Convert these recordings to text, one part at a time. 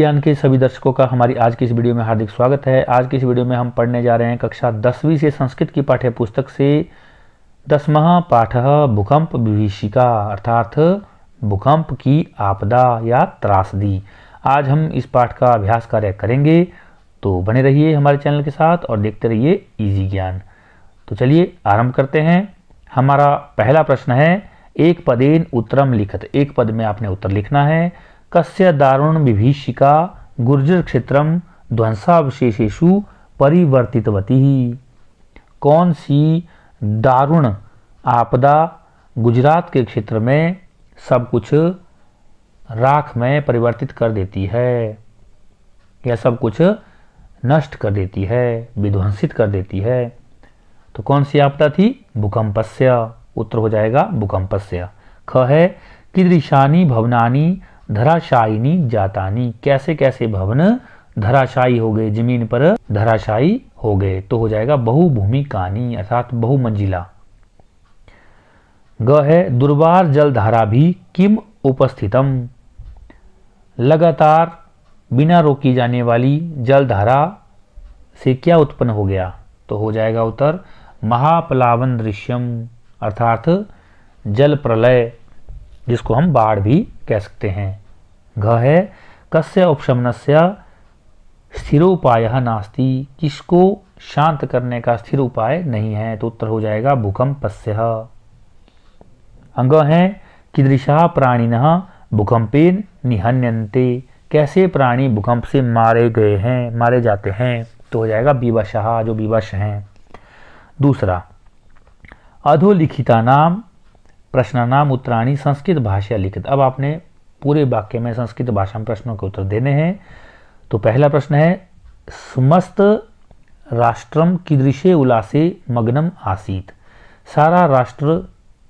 ज्ञान के सभी दर्शकों का हमारी आज की इस वीडियो में हार्दिक स्वागत है। आज की इस वीडियो में हम पढ़ने जा रहे हैं कक्षा 10वीं से संस्कृत की पाठ्य पुस्तक से 10वां पाठ भूकंप विभीषिका अर्थात भूकंप की आपदा या त्रासदी। आज हम इस पाठ का अभ्यास कार्य करेंगे, तो बने रहिए हमारे चैनल के साथ और देखते रहिए इजी ज्ञान। तो चलिए आरंभ करते हैं। हमारा पहला प्रश्न है, एक पदेन उत्तरम लिखत। एक पद में आपने उत्तर लिखना है। कस्य दारुण विभीषिका गुर्जर क्षेत्रम ध्वंसावशेषेषु परिवर्तितवती। कौन सी दारुण आपदा गुजरात के क्षेत्र में सब कुछ राख में परिवर्तित कर देती है या सब कुछ नष्ट कर देती है, विध्वंसित कर देती है। तो कौन सी आपदा थी? भूकंपस्य। उत्तर हो जाएगा भूकंपस्य। ख है, कीदृशानि भवनानि धराशायिनी जातानी। कैसे कैसे भवन धराशायी हो गए, जमीन पर धराशायी हो गए। तो हो जाएगा बहुभूमिकानी अर्थात बहुमंजिला। ग है, दुर्वार जलधारा भी किम उपस्थितम। लगातार बिना रोकी जाने वाली जलधारा से क्या उत्पन्न हो गया? तो हो जाएगा उत्तर महाप्लावन दृश्यम अर्थात जल प्रलय, जिसको हम बाढ़ भी कह सकते हैं। घ है, कस्य उपशमनस्य स्थिरोपायः नास्ति। किसको शांत करने का स्थिर उपाय नहीं है? तो उत्तर हो जाएगा भूकंपस्य। अंग है, कीदृशः प्राणिनः भूकंपेन निहन्यन्ते। कैसे प्राणी भूकंप से मारे गए हैं, मारे जाते हैं? तो हो जाएगा विवशः, जो विवश हैं। दूसरा, अधोलिखिता नाम प्रश्नानाम उत्तराणि संस्कृत भाषा लिखित। अब आपने पूरे वाक्य में संस्कृत भाषा में प्रश्नों के उत्तर देने हैं। तो पहला प्रश्न है, समस्त राष्ट्रम कीदृशे उल्लासे मग्नम आसीत। सारा राष्ट्र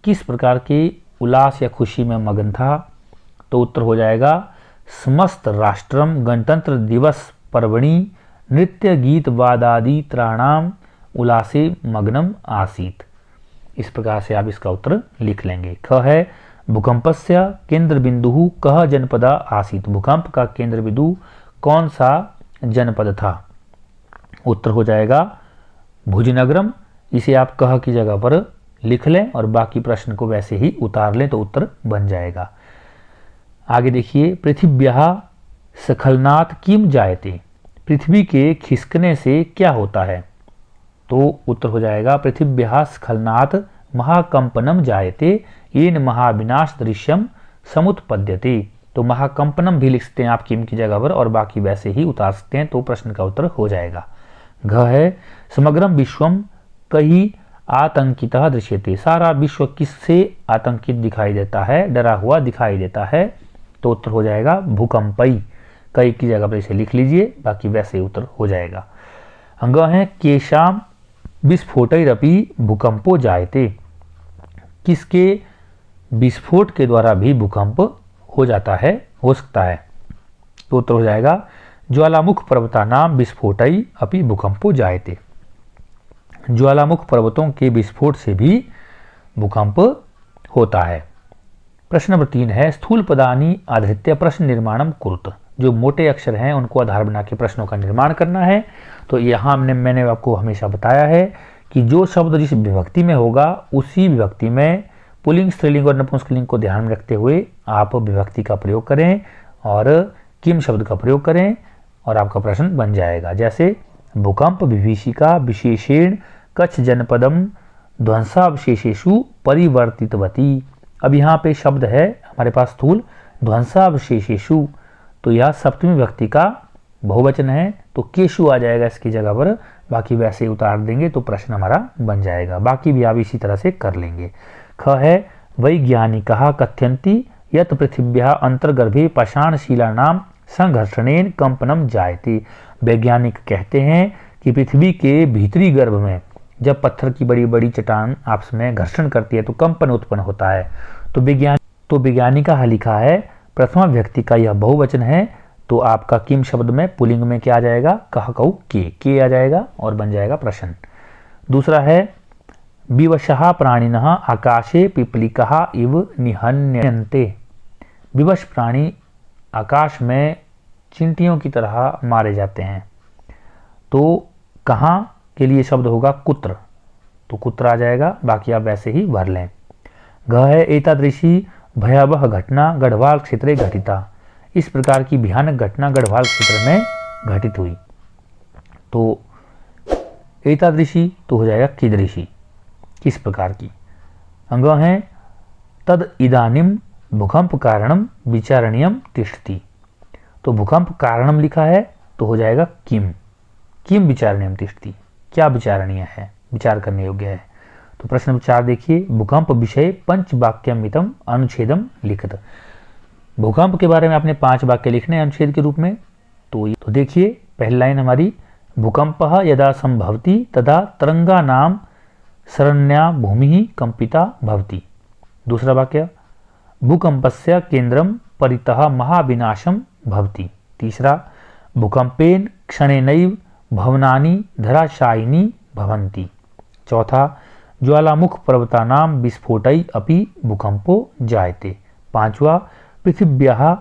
किस प्रकार के उल्लास या खुशी में मगन था? तो उत्तर हो जाएगा समस्त राष्ट्रम गणतंत्र दिवस पर्वणि नृत्य गीत वादादि त्राणाम उल्लासे मग्नम आसीत। इस प्रकार से आप इसका उत्तर लिख लेंगे। ख है, भूकंपस्य केंद्र बिंदु कह जनपद आसीत। भूकंप का केंद्र बिंदु कौन सा जनपद था? उत्तर हो जाएगा भुजनगरम। इसे आप कह की जगह पर लिख लें और बाकी प्रश्न को वैसे ही उतार लें तो उत्तर बन जाएगा। आगे देखिए, पृथिव्याः स्खलनात् किम जायते। पृथ्वी के खिसकने से क्या होता है? तो उत्तर हो जाएगा पृथिव्याः स्खलनात् महाकंपनम जायते येन महाविनाश दृश्यम समुत्पद्यते। तो महाकंपनम भी लिख सकते हैं आप किम की जगह पर और बाकी वैसे ही उतार सकते हैं, तो प्रश्न का उत्तर हो जाएगा। घ है, समग्रम विश्वम कहीं आतंकितः दृश्यते। सारा विश्व किससे आतंकित दिखाई देता है, डरा हुआ दिखाई देता है? तो उत्तर हो जाएगा भूकंपई। कई की जगह पर इसे लिख लीजिए, बाकी वैसे ही उत्तर हो जाएगा। अंग है, केशाम विस्फोटैरपि भूकंपो जायते। किसके विस्फोट के द्वारा भी भूकंप हो जाता है, हो सकता है? तो उत्तर हो जाएगा ज्वालामुख पर्वतानाम विस्फोटै अपि भूकंपो जायते। ज्वालामुख पर्वतों के विस्फोट से भी भूकंप होता है। प्रश्न नंबर 3 है, स्थूल पदानि आधृत्य प्रश्न निर्माणम कुरुत। जो मोटे अक्षर हैं उनको आधार बना के प्रश्नों का निर्माण करना है। तो यहाँ मैंने आपको हमेशा बताया है कि जो शब्द जिस विभक्ति में होगा उसी विभक्ति में पुल्लिंग, स्त्रीलिंग और नपुंसकलिंग को ध्यान में रखते हुए आप विभक्ति का प्रयोग करें और किम शब्द का प्रयोग करें और आपका प्रश्न बन जाएगा। जैसे भूकंप विभीषिका विशेषेण कच्छ जनपदम ध्वंसावशेषेषु परिवर्तितवती। अब यहाँ पे शब्द है हमारे पास स्थूल ध्वंसावशेषेषु, तो यह सप्तमी विभक्ति का बहुवचन है, तो केशु आ जाएगा इसकी जगह पर। बाकी वैसे उतार देंगे तो प्रश्न हमारा बन जाएगा। बाकी भी आप इसी तरह से कर लेंगे। ख है, वैज्ञानिकः कथयन्ति यत् पृथिव्याः अंतर्गर्भे पाषाणशिलानां संघर्षणेन कंपनम जायते। वैज्ञानिक कहते हैं कि पृथ्वी के भीतरी गर्भ में जब पत्थर की बड़ी बड़ी चट्टान आपस में घर्षण करती है तो कंपन उत्पन्न होता है। तो वैज्ञानिका लिखा है, प्रथमा व्यक्ति का यह बहुवचन है, तो आपका किम शब्द में पुलिंग में क्या आ जाएगा? कह कहू के आ जाएगा और बन जाएगा प्रश्न। दूसरा है, विवशः प्राणिनः आकाशे पिपलिकः इव निहन्यन्ते। विवश प्राणी आकाश में चींटियों की तरह मारे जाते हैं। तो कहाँ के लिए शब्द होगा कुत्र, तो कुत्र आ जाएगा, बाकी आप वैसे ही भर लें। घ है एतादृशी भयावह घटना गढ़वाल क्षेत्रे घटिता, इस प्रकार की भयानक घटना गढ़वाल क्षेत्र में घटित हुई। तो एतादृशी तो हो जाएगा कीदृशी, किस प्रकार की। अंग है तद इदानीम भूकंप कारणम विचारणीयम तिष्ठति, तो भूकंप कारणम लिखा है तो हो जाएगा किम, किम विचारणीयम तिष्ठति, क्या विचारणीय है, विचार करने योग्य है। तो प्रश्न नंबर 4 देखिए, भूकंप विषय पंचवाक्यमितम अनुच्छेदम लिखित, भूकंप के बारे में आपने 5 वाक्य लिखने अनुच्छेद के रूप में। तो देखिए पहली लाइन हमारी, भूकंपः यदा संभवति तदा तरंगानां शरण्या भूमिः कंपिता भवति। दूसरा वाक्य, भूकंपस्य केंद्रम परितः महाविनाशम भवति। तीसरा, भूकंपेन क्षणेनैव भवनानि धराशायिनी भवन्ति। चौथा, ज्वालामुख पर्वतानां विस्फोटै अपि भूकंपो जायते। पांचवा, पृथिव्याः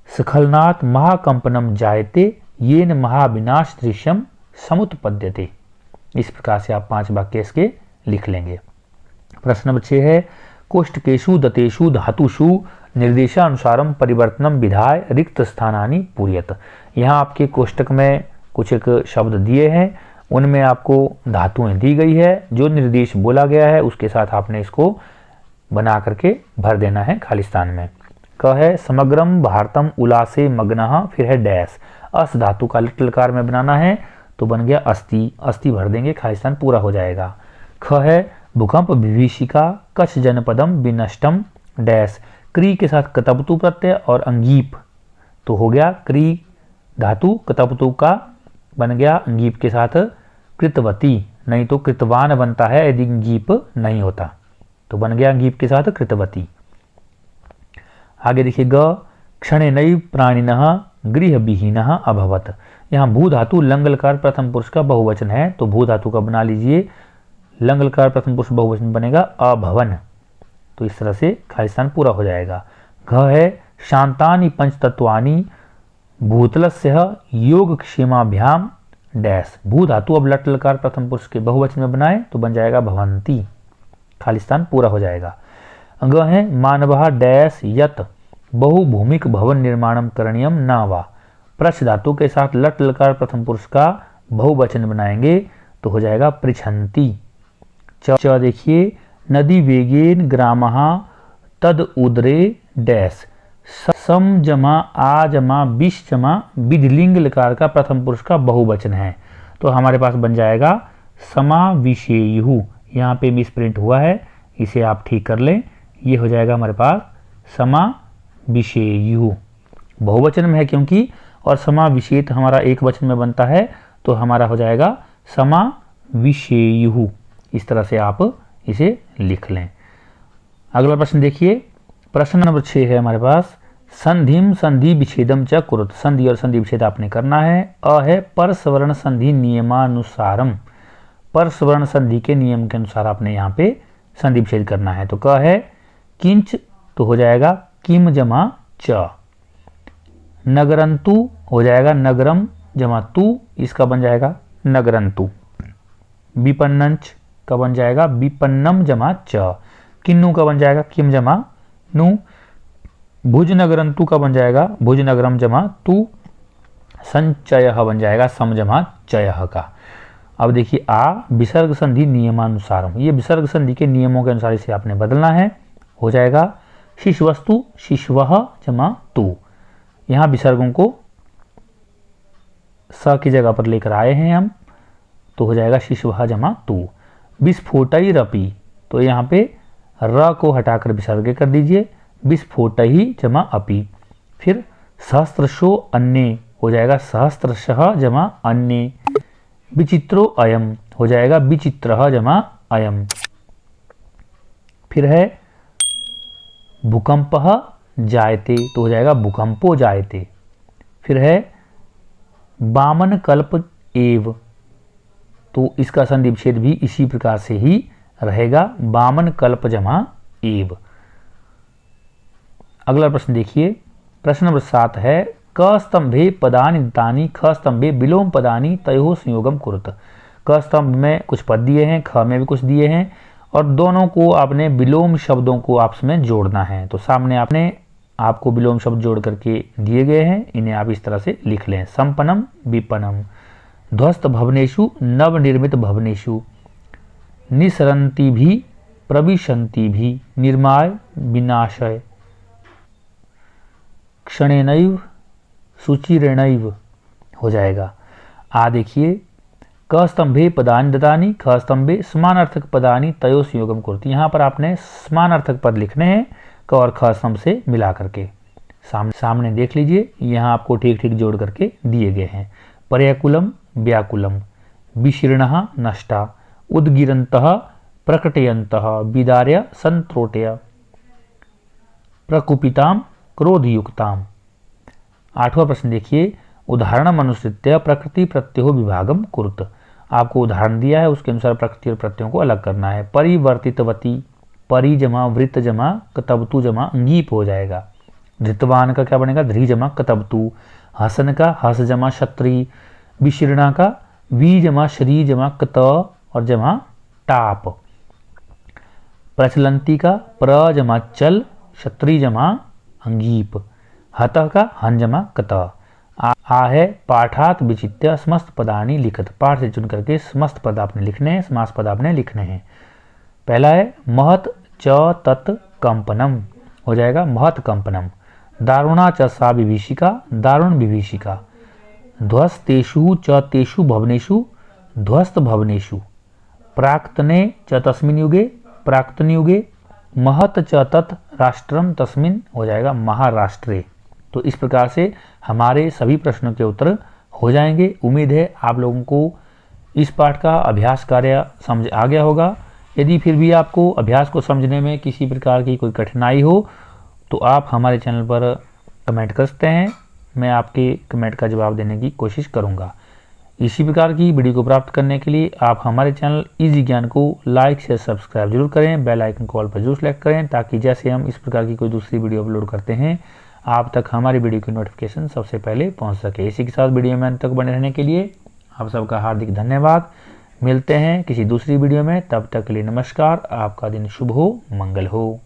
स्खलनात् महाकंपनम जायते येन महाविनाश दृश्यम समुत्पद्यते। इस प्रकार से आप 5 वाक्य इसके लिख लेंगे। प्रश्न नंबर 6 है, कोष्टकेषु दतेषु धातुषु निर्देशानुसारम परिवर्तनम विधाय रिक्त स्थानानि पूरयत। यहाँ आपके कोष्टक में कुछ एक शब्द दिए हैं, उनमें आपको धातुएं दी गई है, जो निर्देश बोला गया है उसके साथ आपने इसको बना करके भर देना है खाली स्थान में। क है समग्रम भारतम उल्लासे मग्नः, फिर है डैश, अस धातु का लिटलकार में बनाना है तो बन गया अस्थि, अस्थि भर देंगे, खाली स्थान पूरा हो जाएगा। ख है भूकंप विभीषिका कच्छ जनपदम विनष्टम डैश, क्री के साथ कतबतु प्रत्यय और अंगीप, तो हो गया क्री धातु कतबतु का बन गया अंगीप के साथ कृतवती, नहीं तो कृतवान बनता है यदि अंगीप नहीं होता, तो बन गया अंगीप के साथ कृतवती। आगे देखिए, ग क्षणेनैव प्राणिनः गृहविहीनः अभवत्। यहाँ भू धातु लंगलकार प्रथम पुरुष का बहुवचन है, तो भू धातु का बना लीजिए, लंगलकार प्रथम पुरुष बहुवचन बनेगा अभवन, तो इस तरह से खाली स्थान पूरा हो जाएगा। घ है शांतानि पंचतत्वानि भूतलस्य योग क्षेमाभ्याम डैश, भू धातु अब लट लकार प्रथम पुरुष के बहुवचन में बनाए तो बन जाएगा भवंती, खाली स्थान पूरा हो जाएगा। अंग है मानवः डैश यत बहुभूमिक भवन निर्माणम करणीयम न वा, प्रश धातु के साथ लट लकार प्रथम पुरुष का बहुवचन बनाएंगे तो हो जाएगा पृछन्ति। च देखिए, नदी वेगेन ग्रामः तद उदरे डैश, सम जमा आ जमा विश जमा विधिलिंग लकार का प्रथम पुरुष का बहुवचन है, तो हमारे पास बन जाएगा समाविशेयुः। यहाँ पे मिस प्रिंट हुआ है, इसे आप ठीक कर लें, ये हो जाएगा हमारे पास समाविशेयुः, बहुवचन में है क्योंकि, और समाविशेत हमारा एक वचन में बनता है तो हमारा हो जाएगा समाविशेयुः। इस तरह से आप इसे लिख लें। अगला प्रश्न देखिए, प्रश्न नंबर 6 है हमारे पास, संधिम संधि विच्छेदम च कुरुत, संधि और संधि विच्छेद आपने करना है। अ है परसवर्ण संधि नियमानुसारम, परसवर्ण संधि के नियम के अनुसार आपने यहाँ पे संधि विच्छेद करना है। तो क है किंच, तो हो जाएगा किम जमा च। नगरंतु हो जाएगा नगरम जमा तू, इसका बन जाएगा नगरंतु। विपन्नंच का बन जाएगा विपन्नम जमा च। किन्नु का बन जाएगा किम जमा नु। भुज नगरंतु का बन जाएगा भुज नगरम जमा तू। संचय बन जाएगा सम जमा चय का। अब देखिए, आ विसर्ग संधि नियमानुसारम, ये विसर्ग संधि के नियमों के अनुसार इसे आपने बदलना है, हो जाएगा शिशवस्तु शिशवः जमा तू। यहाँ विसर्गों को स की जगह पर लेकर आए हैं हम, तो हो जाएगा शिशवः जमा तू। विस्फोटैरपि, तो यहाँ पे र को हटाकर विसर्ग कर दीजिए, विस्फोटैहि जमा अपि। फिर सहस्त्रशो अन्य हो जाएगा सहस्त्रशः जमा अन्य। विचित्रो अयम हो जाएगा विचित्रः जमा अयम। फिर है भूकंपः जायते, तो हो जाएगा भूकंपो जायते। फिर है वामन कल्प एव, तो इसका संधि विच्छेद भी इसी प्रकार से ही रहेगा, वामन कल्प जमा एव। अगला प्रश्न देखिए, प्रश्न नंबर 7 है, क स्तंभे पदानि दत्तानि ख स्तंभे विलोम पदानि तयोः संयोगम कुरुत। क स्तंभ में कुछ पद दिए हैं, ख में भी कुछ दिए हैं और दोनों को आपने विलोम शब्दों को आपस में जोड़ना है। तो सामने आपको विलोम शब्द जोड़ करके दिए गए हैं, इन्हें आप इस तरह से लिख लें। संपन्नम विपन्नम, ध्वस्त भवनेषु नवनिर्मित भवनेषु, निसरन्ति भी प्रविशन्ति भी, निर्माय विनाशय, क्षणेनैव सुचिरेणैव हो जाएगा। आ देखिए, क स्तंभे पदानि दत्तानि ख स्तंभे समानार्थक पदानि तयोः संयोगम कुरुत। यहाँ पर आपने समानार्थक पद लिखने हैं क और ख स्तंभ से मिला करके। सामने देख लीजिए, यहाँ आपको ठीक ठीक जोड़ करके दिए गए हैं। पर्याकुलम व्याकुलम, विशीर्णः नष्टा, उद्गिरन्तः प्रकटयन्तः, विदार्य संत्रोटय, प्रकुपिताम क्रोधयुक्ताम। 8वां प्रश्न देखिए, उदाहरणम अनुसृत्य प्रकृति प्रत्ययो विभागम कुरुत। आपको उदाहरण दिया है, उसके अनुसार प्रकृति और प्रत्ययों को अलग करना है। परिवर्तितवती, परि जमा वृत्त जमा कतबतु जमा अंगीप हो जाएगा। धृतवान का क्या बनेगा, ध्री जमा कतबतु। हसन का हस जमा क्षत्रि, विशीर्णा का वी जमा श्री जमा कत और जमा टाप। प्रचलंती का प्र जमा चल, क्षत्रि जमा अंगीप। हतः का हन जमा कत। आ है पाठात विचित्य समस्त पदानि लिखत। पाठ से चुन करके समस्त पद आपने लिखने हैं, समास पद आपने लिखने हैं। पहला है महत च तत् कंपनम हो जाएगा, महत कंपनम। दारुणा च सा विभीषिका, दारुण विभीषिका। ध्वस्तेषु च तेषु भवनेषु, ध्वस्त भवनेषु। प्राक्तने च तस्मिन् युगे, प्राक्तन युगे। महत च तत् राष्ट्रम तस्मिन् हो जाएगा, महाराष्ट्रे। तो इस प्रकार से हमारे सभी प्रश्नों के उत्तर हो जाएंगे। उम्मीद है आप लोगों को इस पाठ का अभ्यास कार्य समझ आ गया होगा। यदि फिर भी आपको अभ्यास को समझने में किसी प्रकार की कोई कठिनाई हो तो आप हमारे चैनल पर कमेंट कर सकते हैं, मैं आपके कमेंट का जवाब देने की कोशिश करूंगा। इसी प्रकार की वीडियो को प्राप्त करने के लिए आप हमारे चैनल इजी ज्ञान को लाइक शेयर सब्सक्राइब जरूर करें, बेल आइकन कॉल पर जरूर सेलेक्ट करें, ताकि जैसे हम इस प्रकार की कोई दूसरी वीडियो अपलोड करते हैं आप तक हमारी वीडियो की नोटिफिकेशन सबसे पहले पहुंच सके। इसी के साथ वीडियो में अंत तक बने रहने के लिए आप सबका हार्दिक धन्यवाद। मिलते हैं किसी दूसरी वीडियो में, तब तक के लिए नमस्कार। आपका दिन शुभ हो, मंगल हो।